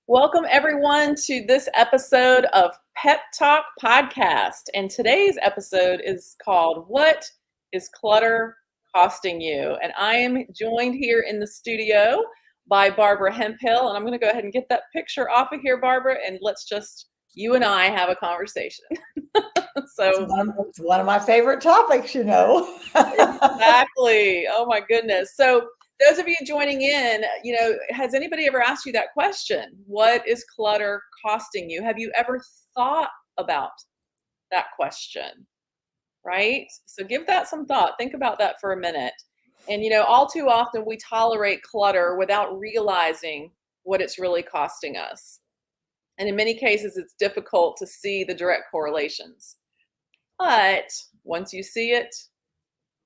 Welcome, everyone, to this episode of Pep Talk Podcast. And today's episode is called What is Clutter Costing You? And I am joined here in the studio by Barbara Hemphill. And I'm going to go ahead and get that picture off of here, Barbara, and let's just, you and I, have a conversation. It's one of my favorite topics, Exactly. Oh, my goodness. So those of you joining in, has anybody ever asked you that question? What is clutter costing you? Have you ever thought about that question? Right? So give that some thought. Think about that for a minute. And, all too often we tolerate clutter without realizing what it's really costing us. And in many cases, it's difficult to see the direct correlations. But once you see it,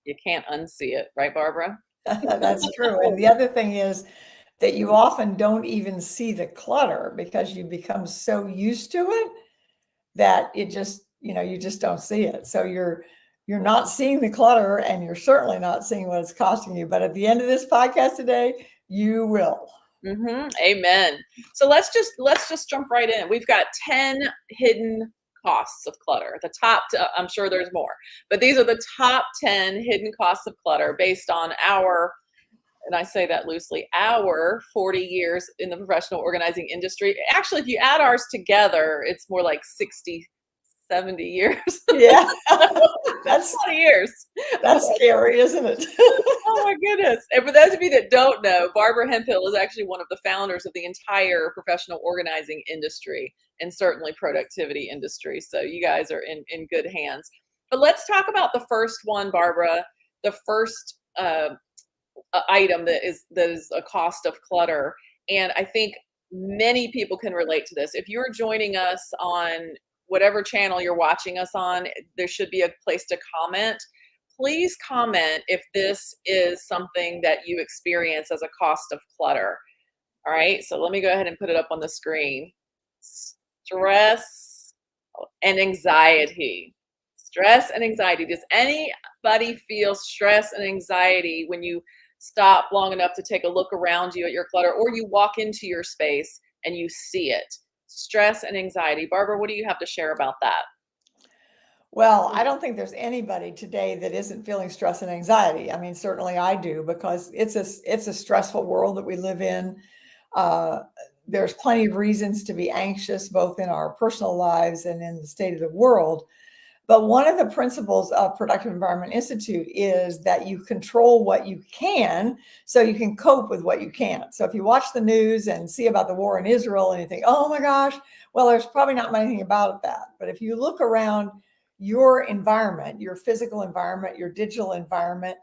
you can't unsee it. Right, Barbara? That's true. And the other thing is that you often don't even see the clutter because you become so used to it that it just, you just don't see it. So you're not seeing the clutter, and you're certainly not seeing what it's costing you. But at the end of this podcast today, you will. Amen. So let's just jump right in. We've got 10 hidden costs of clutter. I'm sure there's more, but these are the top 10 hidden costs of clutter based on and I say that loosely, our 40 years in the professional organizing industry. Actually, if you add ours together, it's more like 60, 70 years. Yeah. That's 20 years. That's scary, isn't it? Oh my goodness. And for those of you that don't know, Barbara Hemphill is actually one of the founders of the entire professional organizing industry and certainly productivity industry. So you guys are in good hands. But let's talk about the first one, Barbara, the first item that is a cost of clutter. And I think many people can relate to this. If you're joining us on whatever channel you're watching us on, there should be a place to comment. Please comment if this is something that you experience as a cost of clutter. All right, so let me go ahead and put it up on the screen. Stress and anxiety. Stress and anxiety. Does anybody feel stress and anxiety when you stop long enough to take a look around you at your clutter, or you walk into your space and you see it? Stress and anxiety. Barbara, what do you have to share about that? Well, I don't think there's anybody today that isn't feeling stress and anxiety. I mean, certainly I do, because it's a stressful world that we live in. There's plenty of reasons to be anxious, both in our personal lives and in the state of the world. But one of the principles of Productive Environment Institute is that you control what you can so you can cope with what you can't. So if you watch the news and see about the war in Israel and you think, oh my gosh, well, there's probably not anything about that. But if you look around your environment, your physical environment, your digital environment,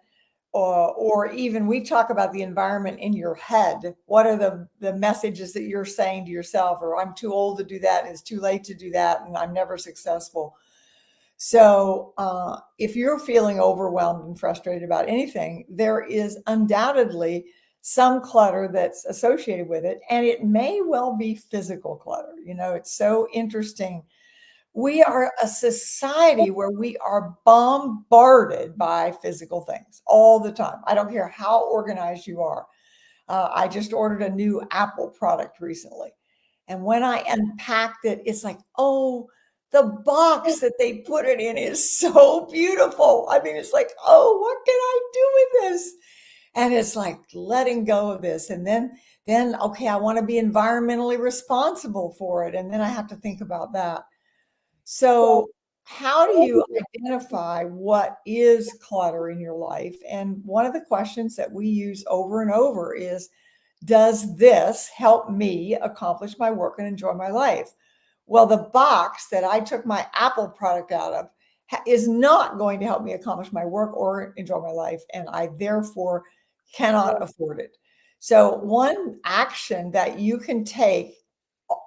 or even we talk about the environment in your head. What are the messages that you're saying to yourself? Or I'm too old to do that, and it's too late to do that, and I'm never successful. So if you're feeling overwhelmed and frustrated about anything, there is undoubtedly some clutter that's associated with it. And it may well be physical clutter. It's so interesting. We are a society where we are bombarded by physical things all the time. I don't care how organized you are. I just ordered a new Apple product recently. And when I unpacked it, it's like, oh, the box that they put it in is so beautiful. I mean, it's like, oh, what can I do with this? And it's like letting go of this. And then, okay, I want to be environmentally responsible for it. And then I have to think about that. So how do you identify what is clutter in your life? And one of the questions that we use over and over is, does this help me accomplish my work and enjoy my life? Well, the box that I took my Apple product out of is not going to help me accomplish my work or enjoy my life, and I therefore cannot afford it. So one action that you can take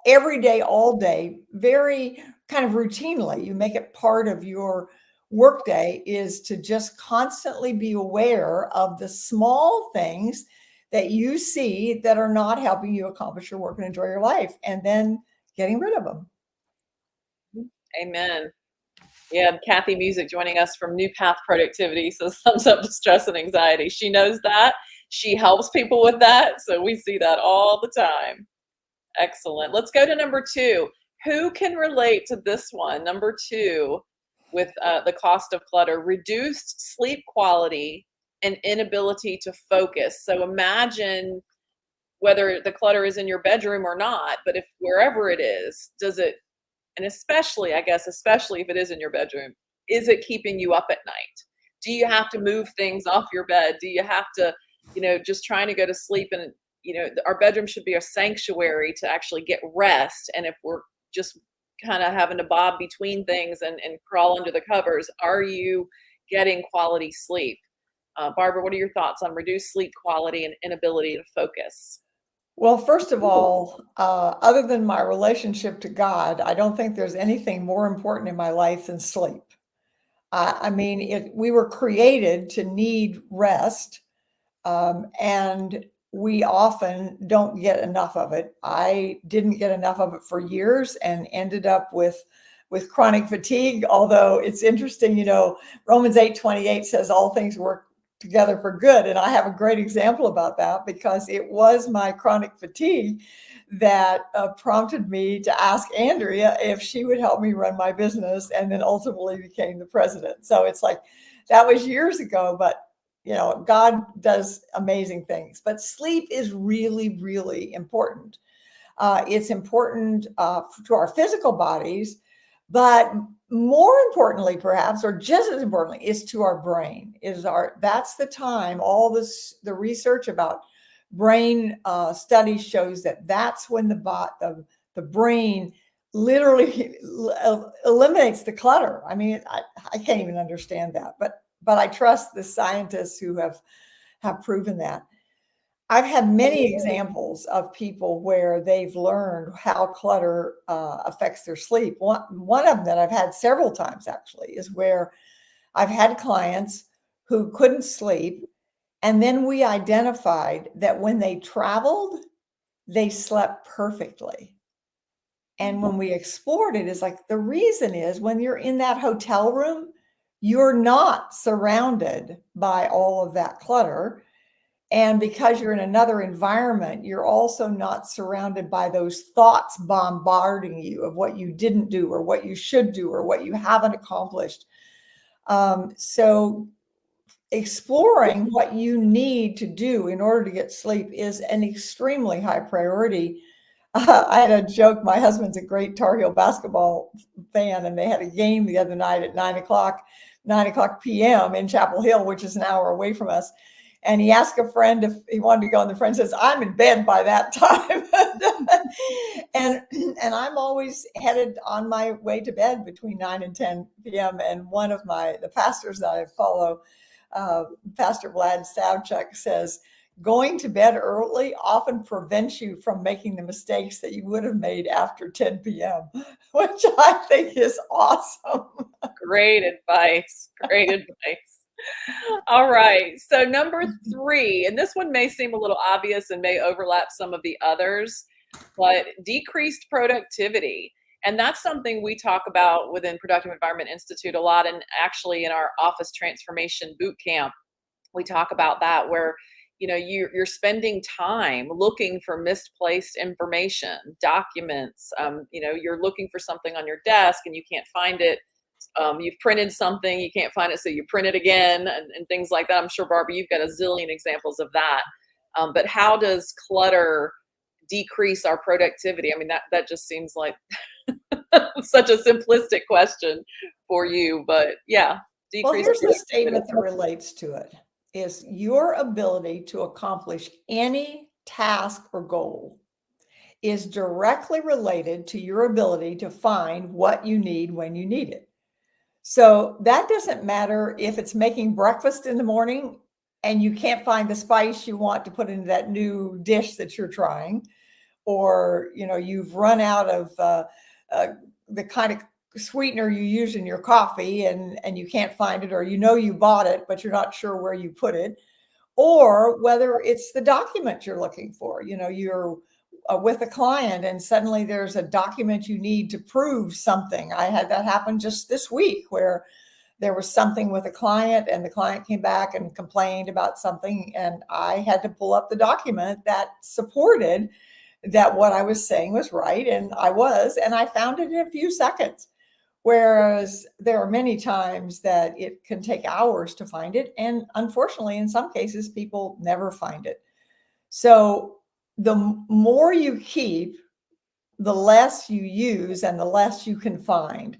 every day, all day, very kind of routinely, you make it part of your workday, is to just constantly be aware of the small things that you see that are not helping you accomplish your work and enjoy your life, and then getting rid of them. Amen. Yeah, Kathy Music joining us from New Path Productivity says thumbs up to stress and anxiety. She knows that. She helps people with that. So we see that all the time. Excellent. Let's go to number two. Who can relate to this one? Number two, with the cost of clutter, reduced sleep quality and inability to focus. So imagine whether the clutter is in your bedroom or not, but if wherever it is, does it, and especially, I guess, especially if it is in your bedroom, is it keeping you up at night? Do you have to move things off your bed? Do you have to, just trying to go to sleep? And, our bedroom should be a sanctuary to actually get rest. And if we're just kind of having to bob between things and crawl under the covers, are you getting quality sleep? Barbara, what are your thoughts on reduced sleep quality and inability to focus? Well, first of all, other than my relationship to God, I don't think there's anything more important in my life than sleep. I mean, we were created to need rest, and we often don't get enough of it. I didn't get enough of it for years and ended up with chronic fatigue. Although it's interesting, Romans 8:28 says all things work together for good, and I have a great example about that because it was my chronic fatigue that prompted me to ask Andrea if she would help me run my business, and then ultimately became the president. So it's like that was years ago, but God does amazing things. But sleep is really, really important. It's important to our physical bodies, but more importantly, perhaps, or just as importantly, is to our brain. That's the time. All the research about brain studies shows that that's when the brain literally eliminates the clutter. I mean, I can't even understand that, but I trust the scientists who have proven that. I've had many examples of people where they've learned how clutter affects their sleep. One of them that I've had several times actually is where I've had clients who couldn't sleep, and then we identified that when they traveled, they slept perfectly. And when we explored it, it's like the reason is when you're in that hotel room, you're not surrounded by all of that clutter. And because you're in another environment, you're also not surrounded by those thoughts bombarding you of what you didn't do or what you should do or what you haven't accomplished. So exploring what you need to do in order to get sleep is an extremely high priority. I had a joke. My husband's a great Tar Heel basketball fan, and they had a game the other night at 9 o'clock p.m. in Chapel Hill, which is an hour away from us. And he asked a friend if he wanted to go, and the friend says, "I'm in bed by that time." and I'm always headed on my way to bed between 9 and 10 p.m. And one of the pastors that I follow, Pastor Vlad Savchuk, says, going to bed early often prevents you from making the mistakes that you would have made after 10 p.m., which I think is awesome. Great advice. Great advice. All right. So number three, and this one may seem a little obvious and may overlap some of the others, but decreased productivity. And that's something we talk about within Productive Environment Institute a lot. And actually in our office transformation boot camp, we talk about that where you're spending time looking for misplaced information, documents. You're looking for something on your desk and you can't find it. You've printed something, you can't find it, so you print it again, and things like that. I'm sure, Barbara, you've got a zillion examples of that. But how does clutter decrease our productivity? I mean, that just seems like such a simplistic question for you, but yeah, Well, decrease here's a productivity. statement that relates to it is your ability to accomplish any task or goal is directly related to your ability to find what you need when you need it. So that doesn't matter if it's making breakfast in the morning and you can't find the spice you want to put into that new dish that you're trying, or you've run out of the kind of sweetener you use in your coffee and you can't find it, or you bought it but you're not sure where you put it, or whether it's the document you're looking for. You're with a client and suddenly there's a document you need to prove something. I had that happen just this week where there was something with a client and the client came back and complained about something, and I had to pull up the document that supported that what I was saying was right, and I found it in a few seconds. Whereas there are many times that it can take hours to find it. And unfortunately, in some cases, people never find it. So the more you keep, the less you use and the less you can find.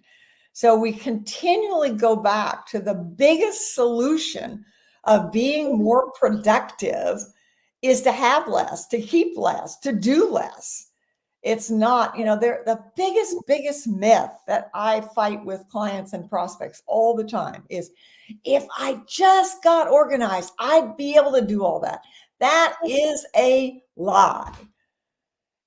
So we continually go back to the biggest solution of being more productive is to have less, to keep less, to do less. It's not, they're the biggest myth that I fight with clients and prospects all the time is if I just got organized, I'd be able to do all that. That is a lie.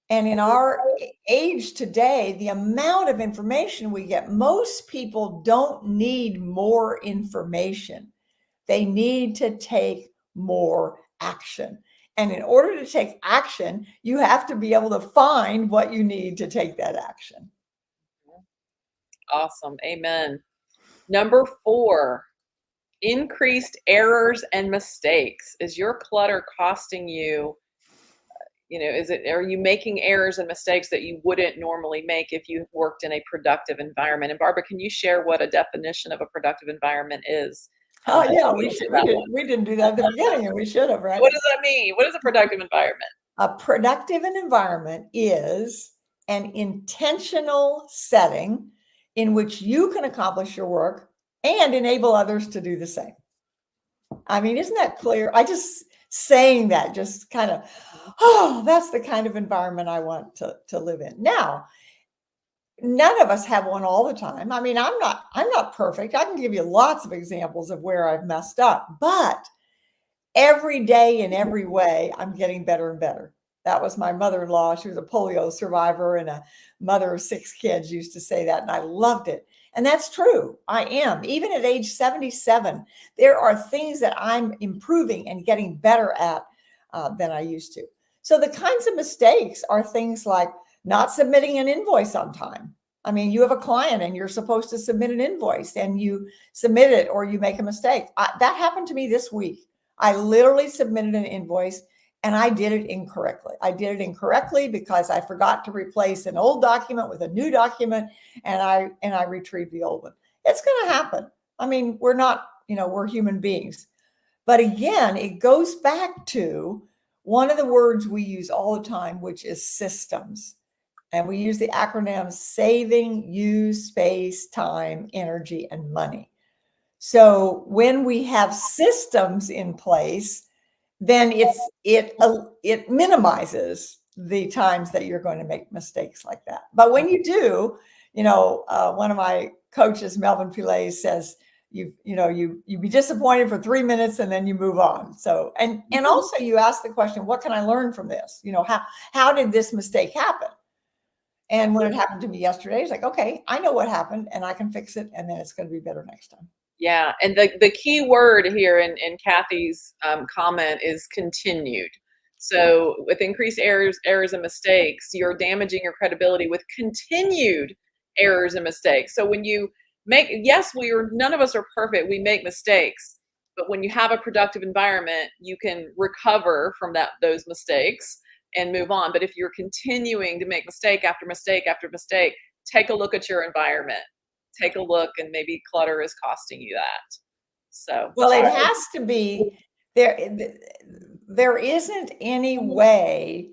And in our age today, the amount of information we get, most people don't need more information. They need to take more action. And in order to take action, you have to be able to find what you need to take that action. Awesome. Amen. Number 4, increased errors and mistakes. Is your clutter costing you, are you making errors and mistakes that you wouldn't normally make if you worked in a productive environment? And Barbara, can you share what a definition of a productive environment is? Oh yeah, we didn't do that at the beginning, and we should have, right? What does that mean? What is a productive environment? A productive environment is an intentional setting in which you can accomplish your work and enable others to do the same. I mean, isn't that clear? I just saying that just kind of, that's the kind of environment I want to live in. Now, none of us have one all the time. I mean, I'm not perfect. I can give you lots of examples of where I've messed up, but every day in every way, I'm getting better and better. That was my mother-in-law. She was a polio survivor and a mother of 6 kids, used to say that, and I loved it. And that's true. I am. Even at age 77, there are things that I'm improving and getting better at than I used to. So the kinds of mistakes are things like not submitting an invoice on time. I mean, you have a client and you're supposed to submit an invoice and you submit it or you make a mistake. That happened to me this week. I literally submitted an invoice and I did it incorrectly. I did it incorrectly because I forgot to replace an old document with a new document, and I retrieved the old one. It's going to happen. I mean, we're not, we're human beings. But again, it goes back to one of the words we use all the time, which is systems. And we use the acronym saving you space, time, energy, and money. So when we have systems in place, then it minimizes the times that you're going to make mistakes like that. But when you do, one of my coaches, Melvin Pilet, says you be disappointed for 3 minutes and then you move on. So and also you ask the question, what can I learn from this? How did this mistake happen? And when it happened to me yesterday, it's like, okay, I know what happened and I can fix it, and then it's going to be better next time. Yeah, and the key word here in Kathy's comment is continued. So with increased errors and mistakes, you're damaging your credibility with continued errors and mistakes. So when you none of us are perfect. We make mistakes, but when you have a productive environment, you can recover from those mistakes and move on. But if you're continuing to make mistake after mistake after mistake, take a look at your environment. Take a look, and maybe clutter is costing you that. So, well, it has to be there. There isn't any way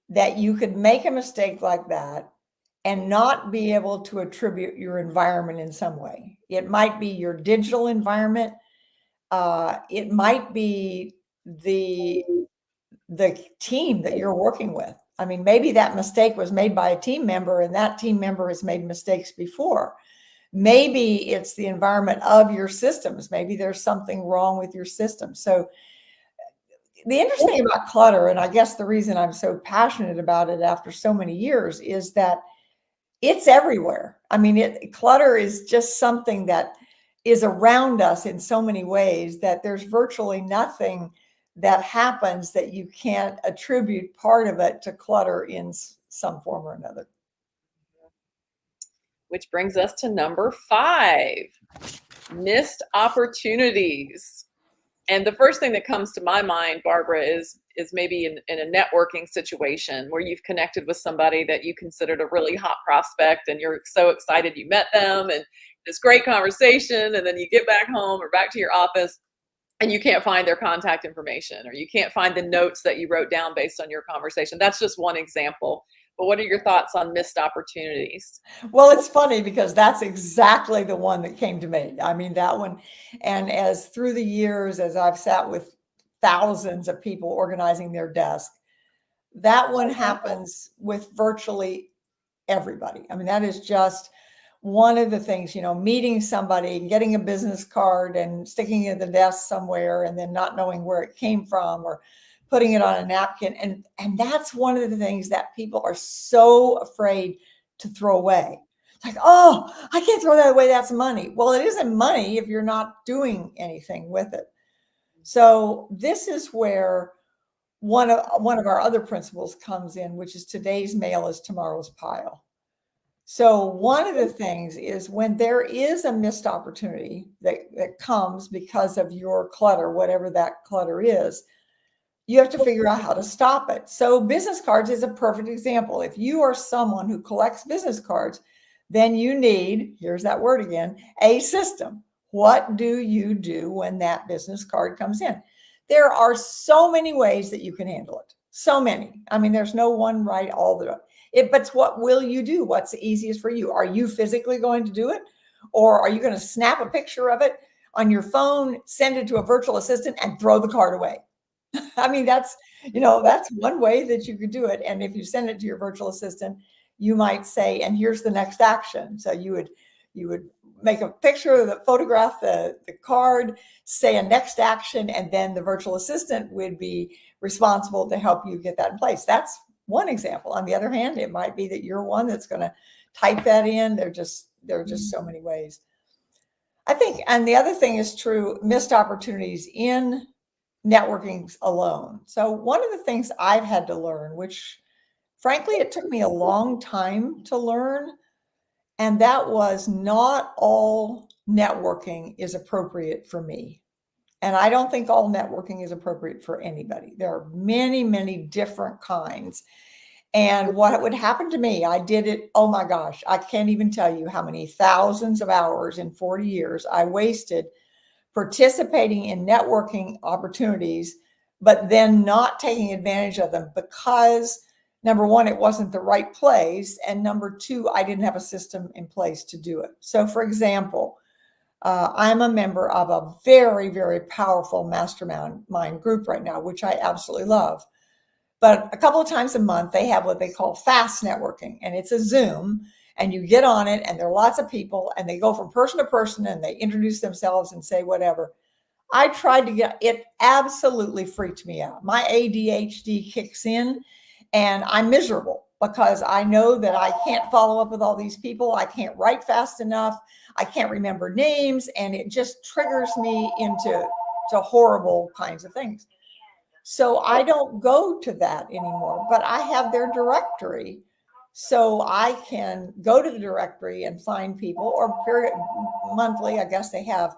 that you could make a mistake like that and not be able to attribute your environment in some way. It might be your digital environment. It might be the team that you're working with. I mean, maybe that mistake was made by a team member and that team member has made mistakes before. Maybe it's the environment of your systems. Maybe there's something wrong with your system. So the interesting thing about clutter, and I guess the reason I'm so passionate about it after so many years, is that it's everywhere. I mean, clutter is just something that is around us in so many ways that there's virtually nothing that happens that you can't attribute part of it to clutter in some form or another. Which brings us to number 5, missed opportunities. And the first thing that comes to my mind, Barbara, is is maybe in a networking situation where you've connected with somebody that you considered a really hot prospect, and you're so excited you met them, and this great conversation, and then you get back home or back to your office and you can't find their contact information, or you can't find the notes that you wrote down based on your conversation. That's just one example. But what are your thoughts on missed opportunities? Well, it's funny because that's exactly the one that came to me. I mean, that one. And as through the years, as I've sat with thousands of people organizing their desk, that one happens with virtually everybody. I mean, that is just one of the things, meeting somebody, getting a business card and sticking it in the desk somewhere and then not knowing where it came from, or putting it on a napkin. And that's one of the things that people are so afraid to throw away. It's like, oh, I can't throw that away. That's money. Well, it isn't money if you're not doing anything with it. So this is where one of our other principles comes in, which is today's mail is tomorrow's pile. So one of the things is when there is a missed opportunity that comes because of your clutter, whatever that clutter is, you have to figure out how to stop it. So business cards is a perfect example. If you are someone who collects business cards, then you need, here's that word again, a system. What do you do when that business card comes in? There are so many ways that you can handle it. So many. I mean, there's no one right all the time. But what will you do? What's the easiest for you? Are you physically going to do it? Or are you going to snap a picture of it on your phone, send it to a virtual assistant, and throw the card away? I mean, that's one way that you could do it. And if you send it to your virtual assistant, you might say, and here's the next action. So you would make a picture of the photograph, the card, say a next action, and then the virtual assistant would be responsible to help you get that in place. That's one example. On the other hand, it might be that you're one that's going to type that in. There are just so many ways. I think, and the other thing is true, missed opportunities in networking alone. So one of the things I've had to learn, which frankly, it took me a long time to learn, and that was not all networking is appropriate for me. And I don't think all networking is appropriate for anybody. There are many, many different kinds. And what would happen to me, I did it, oh my gosh, I can't even tell you how many thousands of hours in 40 years I wasted participating in networking opportunities, but then not taking advantage of them because number one, it wasn't the right place. And number two, I didn't have a system in place to do it. So for example, I'm a member of a very, very powerful mastermind group right now, which I absolutely love. But a couple of times a month, they have what they call fast networking, and it's a Zoom, and you get on it, and there are lots of people, and they go from person to person, and they introduce themselves and say whatever. I tried to get it, absolutely freaked me out. My ADHD kicks in, and I'm miserable because I know that I can't follow up with all these people. I can't write fast enough. I can't remember names, and it just triggers me into horrible kinds of things. So I don't go to that anymore, but I have their directory. So I can go to the directory and find people, or monthly, I guess they have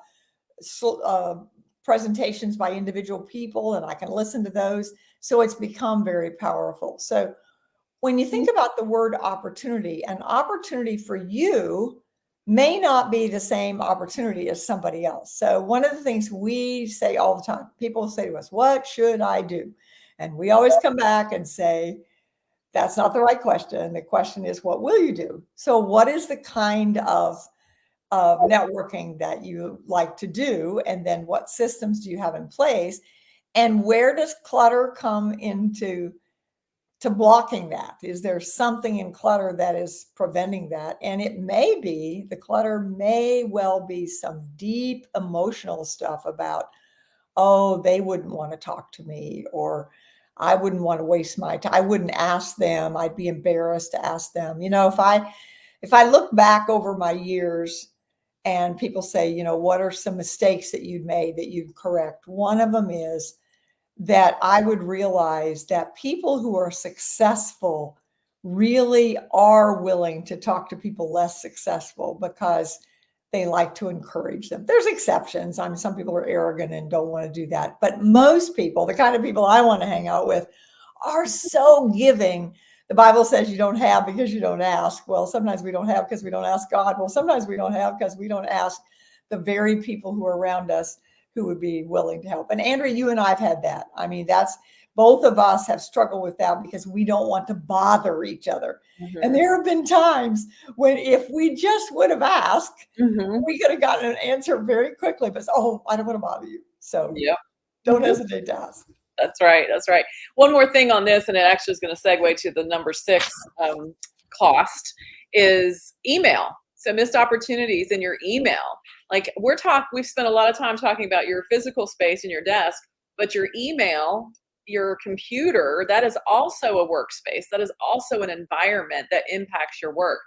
uh, presentations by individual people, and I can listen to those. So it's become very powerful. So when you think about the word opportunity, an opportunity for you may not be the same opportunity as somebody else. So one of the things we say all the time, people say to us, what should I do? And we always come back and say, that's not the right question. The question is, what will you do? So what is the kind of networking that you like to do? And then what systems do you have in place? And where does clutter come into blocking that? Is there something in clutter that is preventing that? And it may be, the clutter may well be some deep emotional stuff about, oh, they wouldn't want to talk to me, or I wouldn't want to waste my time. I wouldn't ask them. I'd be embarrassed to ask them. If I look back over my years and people say, what are some mistakes that you'd made that you'd correct? One of them is that I would realize that people who are successful really are willing to talk to people less successful because they like to encourage them. There's exceptions. I mean, some people are arrogant and don't want to do that. But most people, the kind of people I want to hang out with, are so giving. The Bible says you don't have because you don't ask. Well, sometimes we don't have because we don't ask God. Well, sometimes we don't have because we don't ask the very people who are around us who would be willing to help. And Andrea, you and I have had that. I mean, that's both of us have struggled with that because we don't want to bother each other. And there have been times when if we just would have asked, we could have gotten an answer very quickly. But I don't want to bother you. So don't hesitate to ask. That's right. That's right. One more thing on this, and it actually is going to segue to the number 6 cost is email. So missed opportunities in your email. Like we've spent a lot of time talking about your physical space and your desk, but your email, your computer, that is also a workspace. That is also an environment that impacts your work.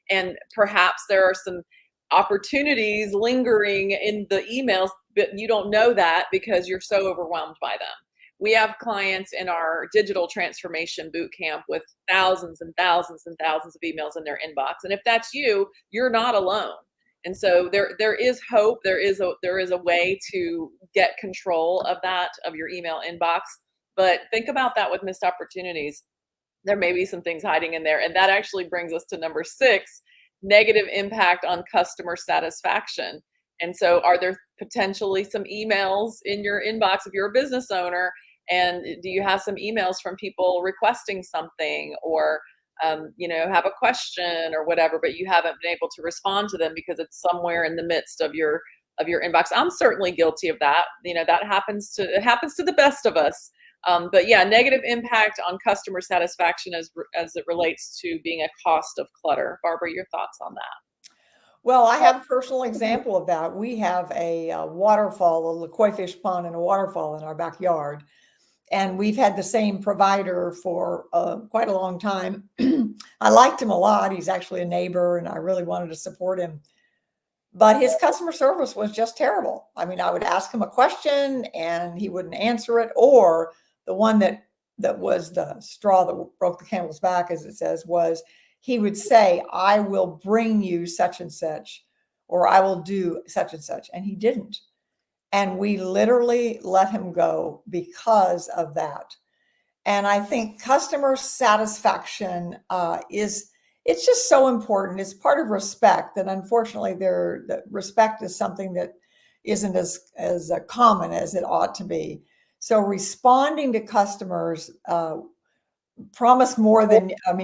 And perhaps there are some opportunities lingering in the emails, but you don't know that because you're so overwhelmed by them. We have clients in our digital transformation boot camp with thousands and thousands and thousands of emails in their inbox. And if that's you, you're not alone. And so there is hope. There is a way to get control of that, of your email inbox. But think about that with missed opportunities. There may be some things hiding in there. And that actually brings us to number 6, negative impact on customer satisfaction. And so are there potentially some emails in your inbox if you're a business owner? And do you have some emails from people requesting something or, have a question or whatever, but you haven't been able to respond to them because it's somewhere in the midst of your inbox? I'm certainly guilty of that. That happens to the best of us. But yeah, negative impact on customer satisfaction as it relates to being a cost of clutter. Barbara, your thoughts on that? Well, I have a personal example of that. We have a waterfall, a koi fish pond and a waterfall in our backyard. And we've had the same provider for quite a long time. I liked him a lot. He's actually a neighbor and I really wanted to support him. But his customer service was just terrible. I mean, I would ask him a question and he wouldn't answer it. Or the one that was the straw that broke the camel's back, as it says, was he would say, I will bring you such and such, or I will do such and such. And he didn't. And we literally let him go because of that. And I think customer satisfaction it's just so important. It's part of respect. And unfortunately, the respect is something that isn't as common as it ought to be. So responding to customers,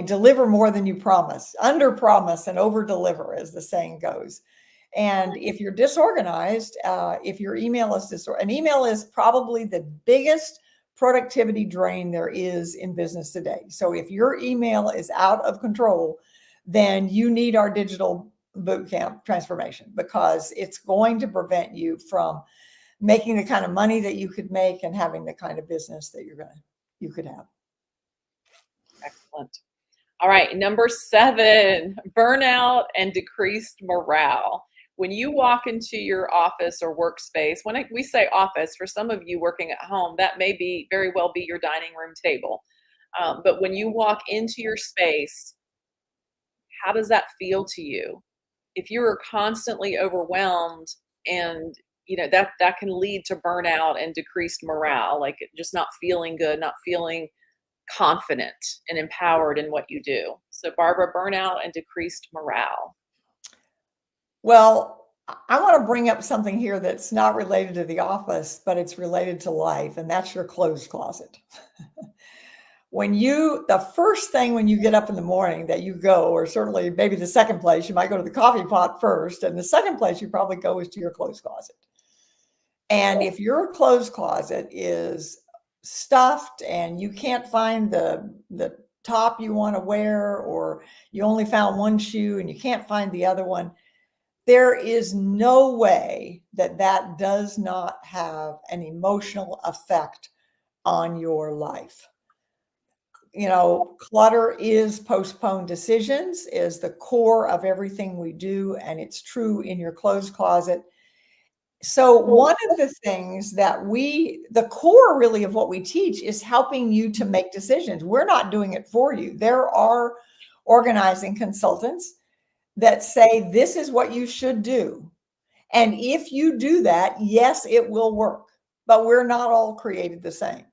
deliver more than you promise, under promise and over deliver, as the saying goes. And if you're disorganized, if your email is an email is probably the biggest productivity drain there is in business today. So if your email is out of control, then you need our digital bootcamp transformation, because it's going to prevent you from making the kind of money that you could make and having the kind of business that you could have. Excellent. All right, number 7, burnout and decreased morale. When you walk into your office or workspace, when we say office, for some of you working at home, that may very well be your dining room table. But when you walk into your space, how does that feel to you? If you are constantly overwhelmed, and that can lead to burnout and decreased morale, like just not feeling good, not feeling confident and empowered in what you do. So Barbara, burnout and decreased morale. Well, I want to bring up something here that's not related to the office, but it's related to life, and that's your clothes closet. The first thing when you get up in the morning that you go, or certainly maybe the second place, you might go to the coffee pot first, and the second place you probably go is to your clothes closet. And if your clothes closet is stuffed and you can't find the top you want to wear, or you only found one shoe and you can't find the other one, there is no way that does not have an emotional effect on your life. Clutter is postponed decisions, is the core of everything we do, and it's true in your clothes closet. So one of the things that the core really of what we teach is helping you to make decisions. We're not doing it for you. There are organizing consultants that say, this is what you should do. And if you do that, yes, it will work, but we're not all created the same.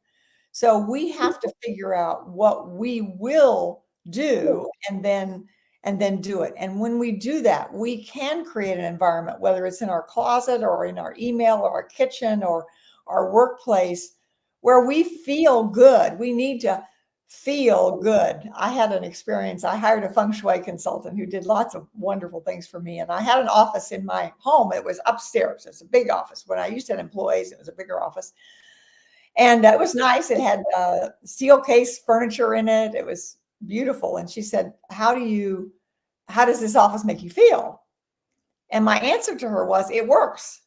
So we have to figure out what we will do and then do it. And when we do that, we can create an environment, whether it's in our closet or in our email or our kitchen or our workplace, where we feel good. We need to feel good. I had an experience. I hired a feng shui consultant who did lots of wonderful things for me. And I had an office in my home. It was upstairs. It's a big office. When I used to have employees, it was a bigger office. And it was nice. It had steel case furniture in it. It was beautiful. And she said, how does this office make you feel? And my answer to her was, it works.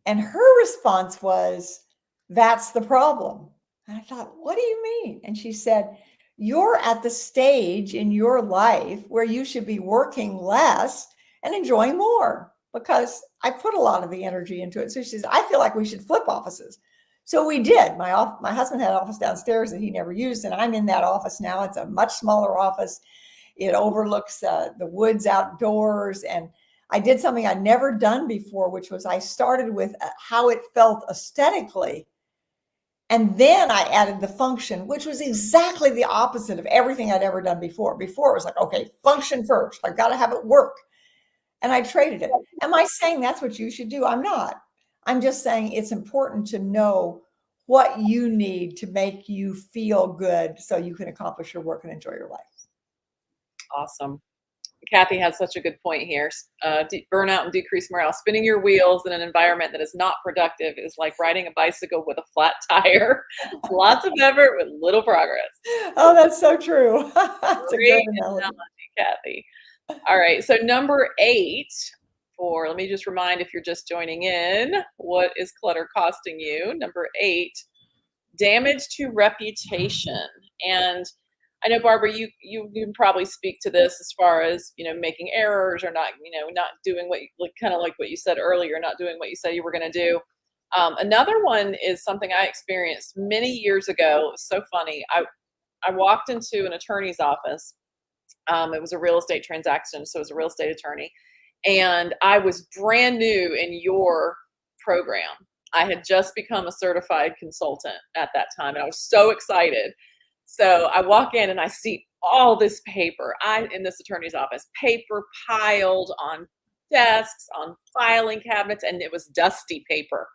And her response was, that's the problem. And I thought, what do you mean? And she said, you're at the stage in your life where you should be working less and enjoying more, because I put a lot of the energy into it. So she says, I feel like we should flip offices. So we did. My husband had an office downstairs that he never used, and I'm in that office now. It's a much smaller office. It overlooks the woods outdoors. And I did something I'd never done before, which was I started with how it felt aesthetically. And then I added the function, which was exactly the opposite of everything I'd ever done before. Before it was like, okay, function first. I've got to have it work. And I traded it. Am I saying that's what you should do? I'm not. I'm just saying it's important to know what you need to make you feel good so you can accomplish your work and enjoy your life. Awesome. Kathy has such a good point here. Burnout and decreased morale. Spinning your wheels in an environment that is not productive is like riding a bicycle with a flat tire. Lots of effort with little progress. Oh, that's so true. That's a Great good analogy, Kathy. All right. So number 8, let me just remind, if you're just joining in, what is clutter costing you? Number 8, damage to reputation. And I know, Barbara, you can probably speak to this as far as, making errors or not, not doing kind of like what you said earlier, not doing what you said you were going to do. Another one is something I experienced many years ago. It was so funny. I walked into an attorney's office. It was a real estate transaction, so it was a real estate attorney. And I was brand new in your program. I had just become a certified consultant at that time, and I was so excited. So I walk in and I see all this paper in this attorney's office, paper piled on desks, on filing cabinets, and it was dusty paper.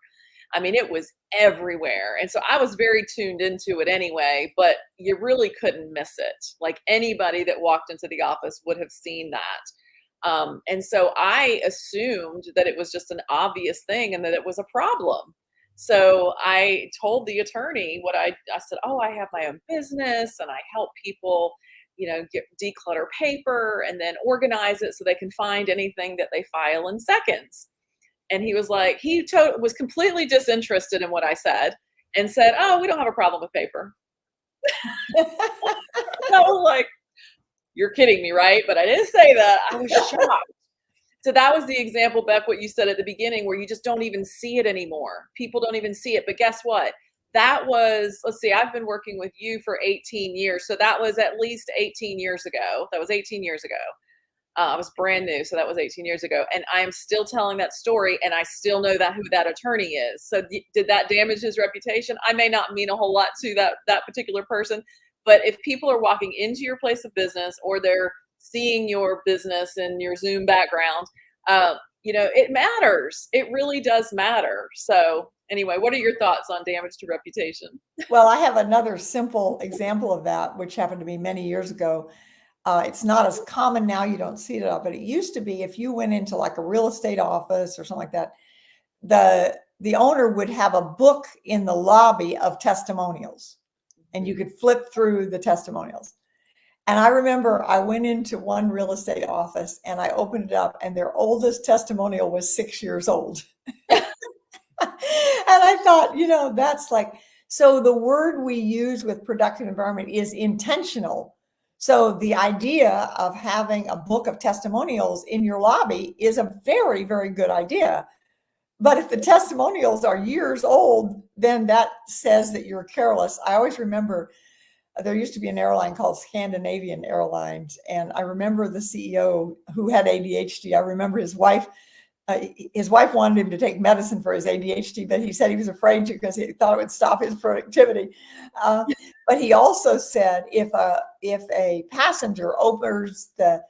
I mean, it was everywhere. And so I was very tuned into it anyway, but you really couldn't miss it. Like, anybody that walked into the office would have seen that. And so I assumed that it was just an obvious thing and that it was a problem. So I told the attorney I said, oh, I have my own business and I help people, declutter paper and then organize it so they can find anything that they file in seconds. And he was like, was completely disinterested in what I said and said, oh, we don't have a problem with paper. I was like, you're kidding me, right? But I didn't say that. I was shocked. So that was the example, Beck, what you said at the beginning, where you just don't even see it anymore. People don't even see it. But guess what? That was, let's see, I've been working with you for 18 years. So that was at least 18 years ago. That was 18 years ago. I was brand new. So that was 18 years ago. And I am still telling that story, and I still know who that attorney is. So did that damage his reputation? I may not mean a whole lot to that particular person. But if people are walking into your place of business, or they're seeing your business and your Zoom background, it matters. It really does matter. So anyway, what are your thoughts on damage to reputation? Well, I have another simple example of that, which happened to me many years ago. It's not as common now. You don't see it up, but it used to be, if you went into like a real estate office or something like that, the owner would have a book in the lobby of testimonials, and you could flip through the testimonials. And I remember I went into one real estate office and I opened it up, and their oldest testimonial was 6 years old. And I thought, that's like, so the word we use with productive environment is intentional. So the idea of having a book of testimonials in your lobby is a very, very good idea. But if the testimonials are years old, then that says that you're careless. I always remember there used to be an airline called Scandinavian Airlines. And I remember the CEO who had ADHD. I remember his wife his wife wanted him to take medicine for his ADHD, but he said he was afraid to because he thought it would stop his productivity. But he also said if a passenger opens the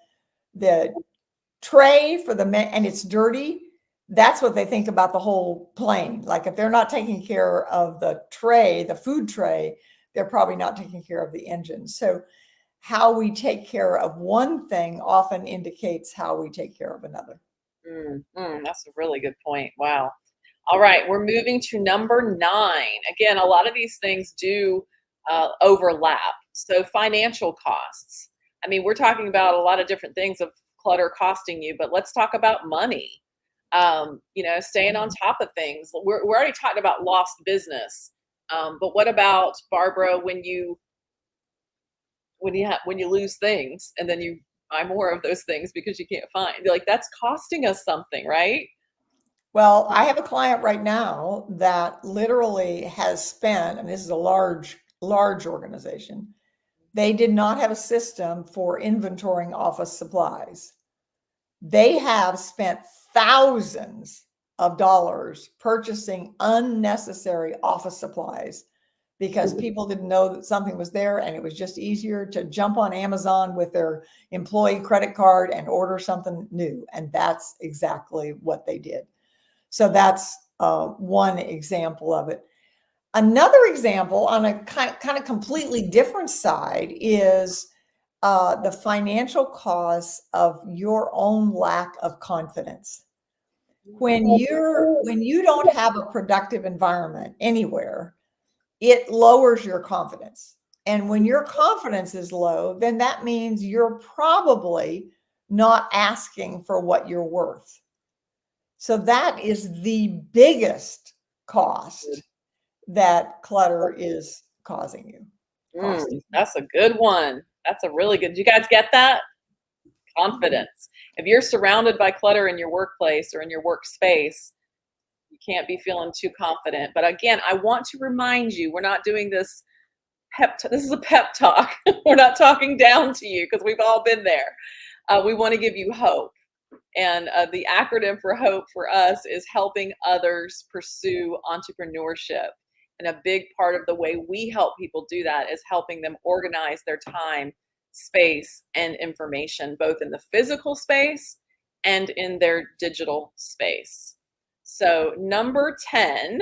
tray for the and it's dirty, that's what they think about the whole plane. Like if they're not taking care of the tray, the food tray, they're probably not taking care of the engine. So how we take care of one thing often indicates how we take care of another. That's a really good point. Wow. All right, we're moving to number 9. Again, a lot of these things do overlap. So financial costs. I mean, we're talking about a lot of different things of clutter costing you, but let's talk about money. Staying on top of things. We're already talking about lost business. But what about, Barbara, when you lose things and then you buy more of those things because you can't find, like, that's costing us something, right? Well, I have a client right now that literally has spent, and this is a large organization, they did not have a system for inventorying office supplies. They have spent thousands of dollars purchasing unnecessary office supplies because people didn't know that something was there, and it was just easier to jump on Amazon with their employee credit card and order something new. And that's exactly what they did. So that's one example of it. Another example on a kind of completely different side is the financial costs of your own lack of confidence. When you don't have a productive environment anywhere, it lowers your confidence. And when your confidence is low, then that means you're probably not asking for what you're worth. So that is the biggest cost that clutter is causing you. That's a good one. That's a really good. Did you guys get that? Confidence. If you're surrounded by clutter in your workplace or in your workspace, you can't be feeling too confident. But again, I want to remind you, we're not doing this this is a pep talk. We're not talking down to you because we've all been there. We want to give you hope. And the acronym for hope for us is helping others pursue entrepreneurship. And a big part of the way we help people do that is helping them organize their time, space, and information, both in the physical space and in their digital space. So number 10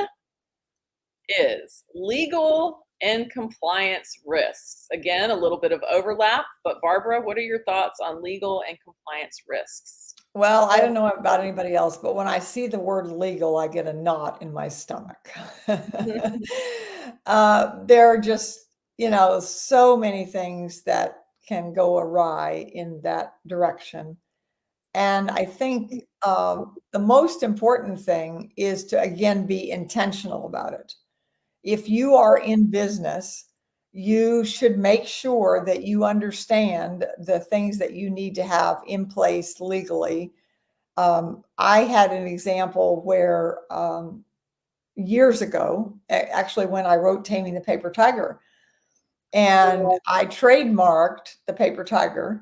is legal and compliance risks. Again, a little bit of overlap, but Barbara, what are your thoughts on legal and compliance risks? Well, I don't know about anybody else, but when I see the word legal, I get a knot in my stomach. There are just, so many things that can go awry in that direction. And I think the most important thing is to, again, be intentional about it. If you are in business, you should make sure that you understand the things that you need to have in place legally. I had an example where years ago, actually when I wrote Taming the Paper Tiger, and I trademarked the paper tiger.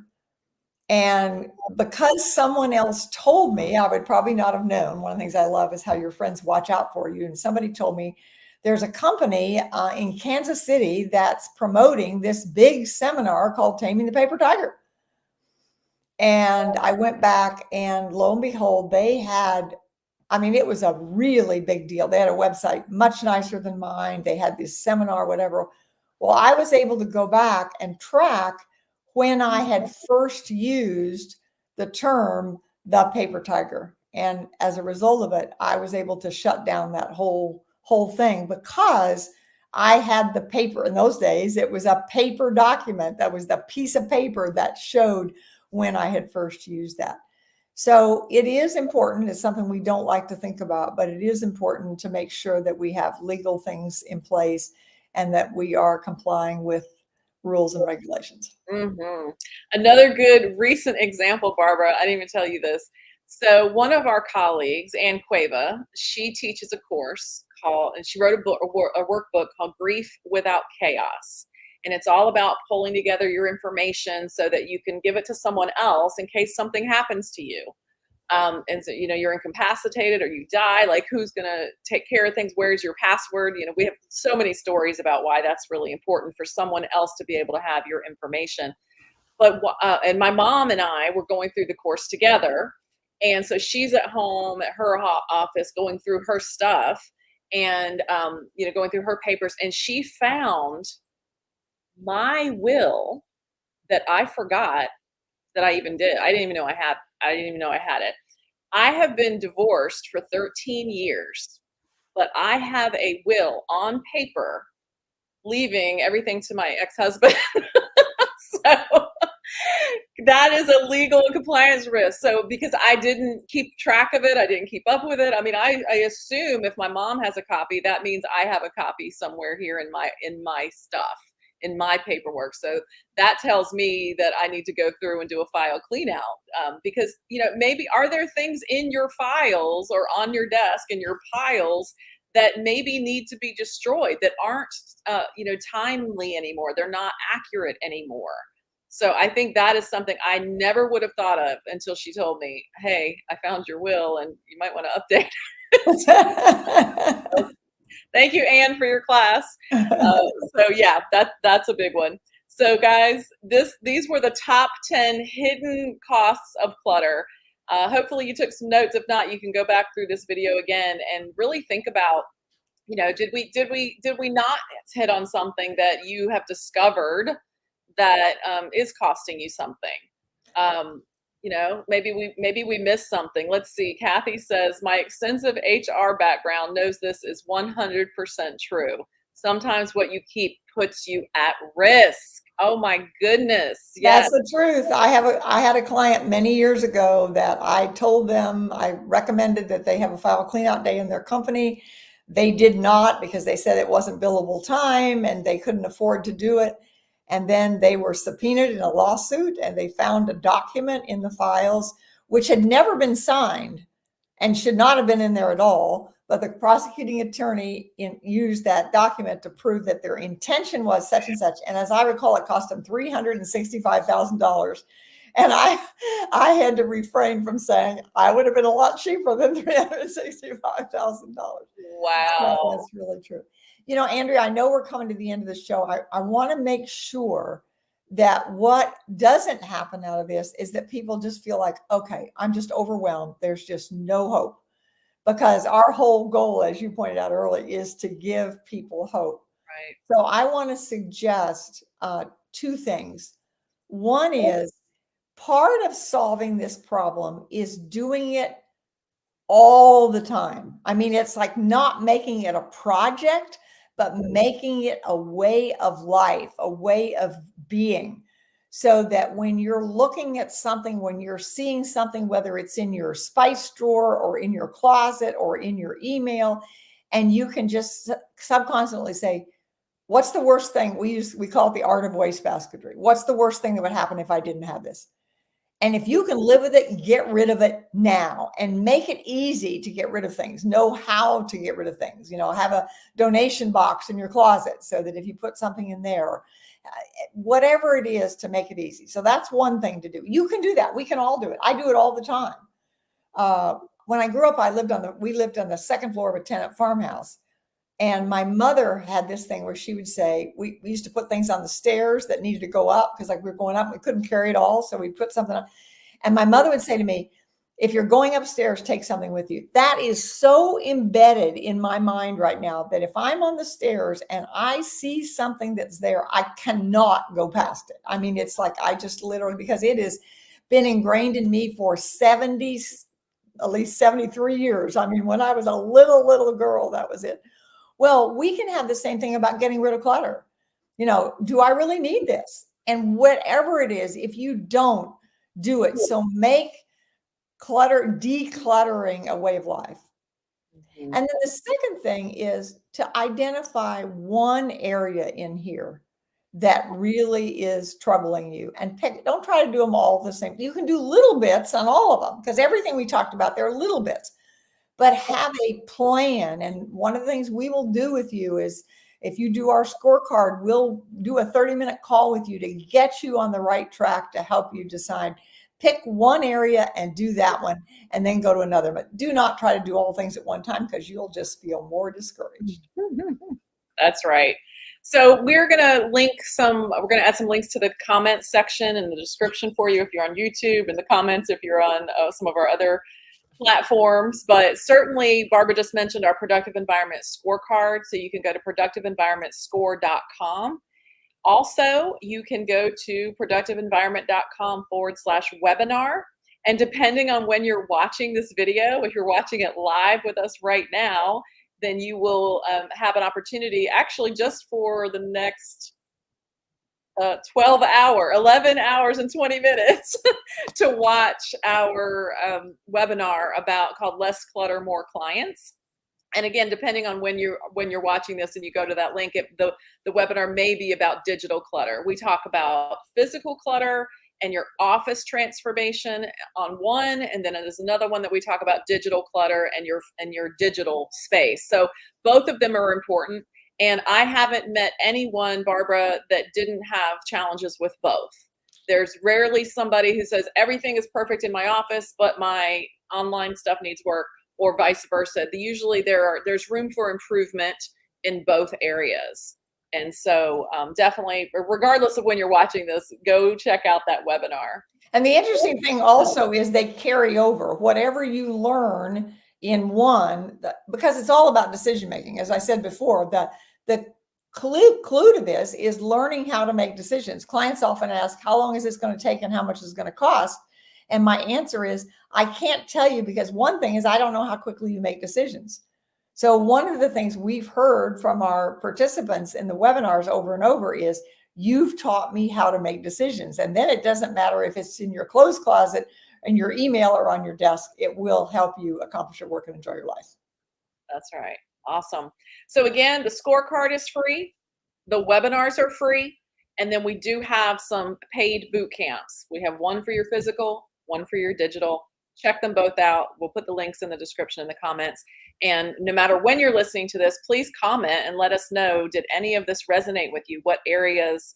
And because someone else told me, I would probably not have known. One of the things I love is how your friends watch out for you. And somebody told me there's a company in Kansas City that's promoting this big seminar called Taming the Paper Tiger. And I went back, and lo and behold, they had, it was a really big deal. They had a website much nicer than mine. They had this seminar, whatever. Well, I was able to go back and track when I had first used the term the paper tiger. And as a result of it, I was able to shut down that whole thing because I had the paper. In those days, it was a paper document. That was the piece of paper that showed when I had first used that. So it is important. It's something we don't like to think about, but it is important to make sure that we have legal things in place and that we are complying with rules and regulations. Mm-hmm. Another good recent example, Barbara, I didn't even tell you this. So one of our colleagues, Ann Cueva, she teaches a course and she wrote a workbook called Grief Without Chaos. And it's all about pulling together your information so that you can give it to someone else in case something happens to you. And so, you're incapacitated or you die, like who's going to take care of things? Where's your password? We have so many stories about why that's really important for someone else to be able to have your information. But and my mom and I were going through the course together, and so she's at home at her office going through her stuff, and going through her papers, and she found my will that I forgot that I even did. I didn't even know I had it. I have been divorced for 13 years, but I have a will on paper leaving everything to my ex-husband. So that is a legal compliance risk. So because I didn't keep track of it, I didn't keep up with it. I mean, I assume if my mom has a copy, that means I have a copy somewhere here in my stuff, in my paperwork. So that tells me that I need to go through and do a file clean out, because maybe are there things in your files or on your desk in your piles that maybe need to be destroyed, that aren't timely anymore, they're not accurate anymore. So I think that is something I never would have thought of until she told me, hey, I found your will and you might want to update it. Thank you, Anne, for your class. So yeah, that's a big one. So guys, these were the top 10 hidden costs of clutter. Hopefully you took some notes. If not, you can go back through this video again and really think about, did we not hit on something that you have discovered that is costing you something? Maybe we missed something. Let's see. Kathy says, my extensive HR background knows this is 100% true. Sometimes what you keep puts you at risk. Oh my goodness. Yes. That's the truth. I had a client many years ago that I told them, I recommended that they have a file cleanout day in their company. They did not, because they said it wasn't billable time and they couldn't afford to do it. And then they were subpoenaed in a lawsuit, and they found a document in the files which had never been signed and should not have been in there at all. But the prosecuting attorney used that document to prove that their intention was such and such. And as I recall, it cost them $365,000. And I had to refrain from saying I would have been a lot cheaper than $365,000. Wow. That's really true. Andrea, I know we're coming to the end of the show. I want to make sure that what doesn't happen out of this is that people just feel like, okay, I'm just overwhelmed. There's just no hope. Because our whole goal, as you pointed out earlier, is to give people hope. Right. So I want to suggest two things. One is, part of solving this problem is doing it all the time. I mean, it's like not making it a project, but making it a way of life, a way of being. So that when you're looking at something, when you're seeing something, whether it's in your spice drawer or in your closet or in your email, and you can just subconsciously say, what's the worst thing? We call it the art of wastebasketry. What's the worst thing that would happen if I didn't have this? And if you can live with it, get rid of it now, and make it easy to get rid of things. Know how to get rid of things. Have a donation box in your closet so that if you put something in there, whatever it is, to make it easy. So that's one thing to do. You can do that. We can all do it. I do it all the time. When I grew up, we lived on the second floor of a tenant farmhouse. And my mother had this thing where she would say, we used to put things on the stairs that needed to go up, because like we were going up, we couldn't carry it all. So we'd put something on. And my mother would say to me, if you're going upstairs, take something with you. That is so embedded in my mind right now that if I'm on the stairs and I see something that's there, I cannot go past it. I mean, it's like I just literally, because it has been ingrained in me for at least 73 years. I mean, when I was a little girl, that was it. Well, we can have the same thing about getting rid of clutter. Do I really need this? And whatever it is, if you don't, do it. So make decluttering a way of life. And then the second thing is to identify one area in here that really is troubling you, and don't try to do them all the same. You can do little bits on all of them, because everything we talked about, there are little bits. But have a plan. And one of the things we will do with you is, if you do our scorecard, we'll do a 30-minute call with you to get you on the right track, to help you decide, Pick one area and do that one, and then go to another. But do not try to do all things at one time, because you'll just feel more discouraged. That's right. So we're going to add some links to the comments section in the description for you if you're on YouTube, and the comments if you're on some of our other platforms. But certainly, Barbara just mentioned our Productive Environment Scorecard. So you can go to productiveenvironmentscore.com. Also, you can go to productiveenvironment.com/webinar. And depending on when you're watching this video, if you're watching it live with us right now, then you will have an opportunity, actually just for the next 11 hours and 20 minutes to watch our webinar called Less Clutter, More Clients. And again, depending on when you're watching this and you go to that link, the webinar may be about digital clutter. We talk about physical clutter and your office transformation on one, and then there's another one that we talk about digital clutter and your digital space. So both of them are important. And I haven't met anyone, Barbara, that didn't have challenges with both. There's rarely somebody who says everything is perfect in my office, but my online stuff needs work, or vice versa. Usually there's room for improvement in both areas. And so definitely, regardless of when you're watching this, go check out that webinar. And the interesting thing also is they carry over whatever you learn in one, because it's all about decision making. As I said before, the clue to this is learning how to make decisions. Clients often ask, how long is this going to take and how much is it going to cost? And my answer is, I can't tell you, because one thing is, I don't know how quickly you make decisions. So one of the things we've heard from our participants in the webinars over and over is, you've taught me how to make decisions. And then it doesn't matter if it's in your clothes closet, in your email, or on your desk, it will help you accomplish your work and enjoy your life. That's right. Awesome. So again, the scorecard is free. The webinars are free. And then we do have some paid boot camps. We have one for your physical, one for your digital. Check them both out. We'll put the links in the description in the comments. And no matter when you're listening to this, please comment and let us know, did any of this resonate with you? What areas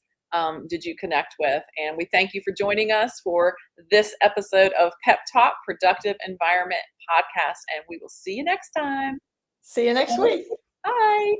did you connect with? And we thank you for joining us for this episode of Pep Talk Productive Environment Podcast. And we will see you next time. See you next week. Bye.